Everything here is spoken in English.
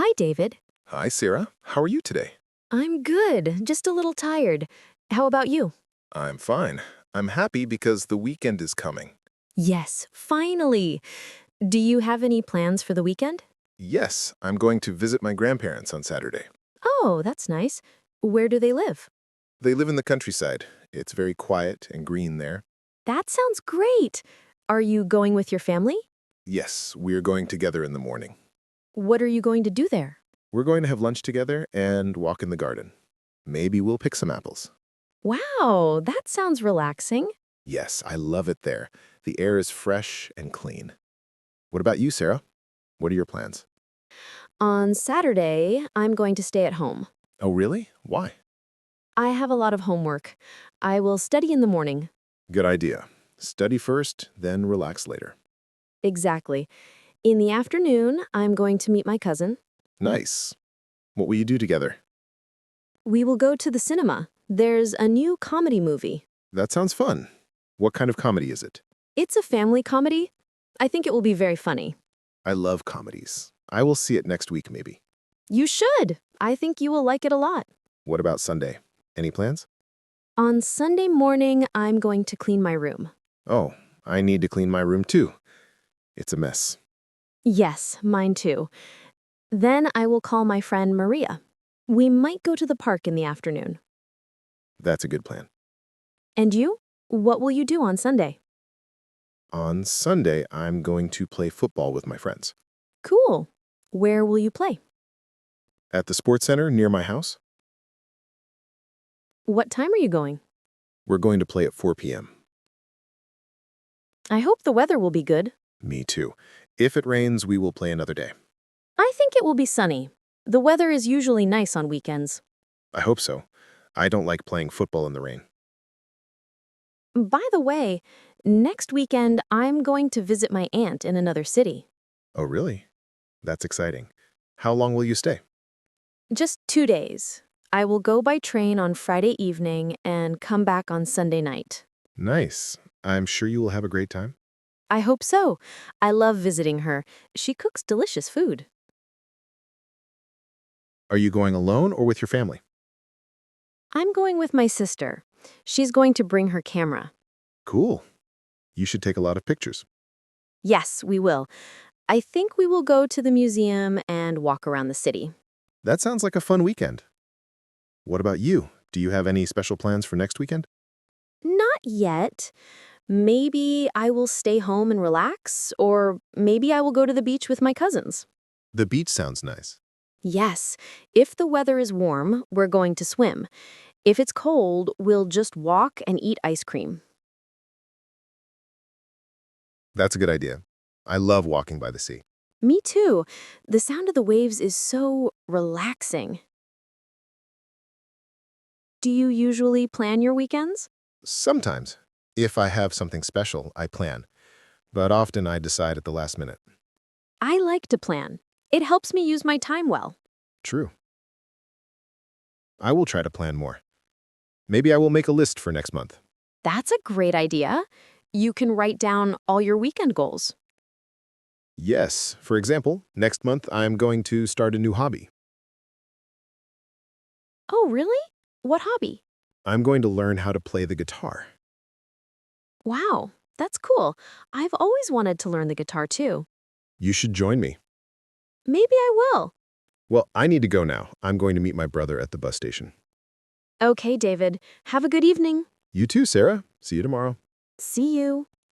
Hi, David. Hi, Sarah. How are you today? I'm good, just a little tired. How about you? I'm fine. I'm happy because the weekend is coming. Yes, finally. Do you have any plans for the weekend? Yes, I'm going to visit my grandparents on Saturday. Oh, that's nice. Where do they live? They live in the countryside. It's very quiet and green there. That sounds great. Are you going with your family? Yes, we're going together in the morning. What are you going to do there? We're going to have lunch together and walk in the garden. Maybe we'll pick some apples. Wow, that sounds relaxing. Yes, I love it there. The air is fresh and clean. What about you, Sarah? What are your plans? On Saturday, I'm going to stay at home. Oh, really? Why? I have a lot of homework. I will study in the morning. Good idea. Study first, then relax later. Exactly. In the afternoon, I'm going to meet my cousin. Nice. What will you do together? We will go to the cinema. There's a new comedy movie. That sounds fun. What kind of comedy is it? It's a family comedy. I think it will be very funny. I love comedies. I will see it next week, maybe. You should. I think you will like it a lot. What about Sunday? Any plans? On Sunday morning, I'm going to clean my room. Oh, I need to clean my room too. It's a mess. Yes, mine too. Then I will call my friend Maria. We might go to the park in the afternoon. That's a good plan. And you? What will you do on Sunday? On Sunday, I'm going to play football with my friends. Cool. Where will you play? At the sports center near my house, What time are you going? we're going to play at 4 p.m. I hope the weather will be good. Me too. If it rains, we will play another day. I think it will be sunny. The weather is usually nice on weekends. I hope so. I don't like playing football in the rain. By the way, next weekend I'm going to visit my aunt in another city. Oh, really? That's exciting. How long will you stay? Just 2 days. I will go by train on Friday evening and come back on Sunday night. Nice. I'm sure you will have a great time. I hope so. I love visiting her. She cooks delicious food. Are you going alone or with your family? I'm going with my sister. She's going to bring her camera. Cool. You should take a lot of pictures. Yes, we will. I think we will go to the museum and walk around the city. That sounds like a fun weekend. What about you? Do you have any special plans for next weekend? Not yet. Maybe I will stay home and relax, or maybe I will go to the beach with my cousins. The beach sounds nice. Yes, if the weather is warm, we're going to swim. If it's cold, we'll just walk and eat ice cream. That's a good idea. I love walking by the sea. Me too. The sound of the waves is so relaxing. Do you usually plan your weekends? Sometimes, if I have something special, I plan. But often I decide at the last minute. I like to plan. It helps me use my time well. True. I will try to plan more. Maybe I will make a list for next month. That's a great idea. You can write down all your weekend goals. Yes, for example, next month I'm going to start a new hobby. Oh, really? What hobby? I'm going to learn how to play the guitar. Wow, that's cool. I've always wanted to learn the guitar too. You should join me. Maybe I will. Well, I need to go now. I'm going to meet my brother at the bus station. Okay, David. Have a good evening. You too, Sarah. See you tomorrow. See you.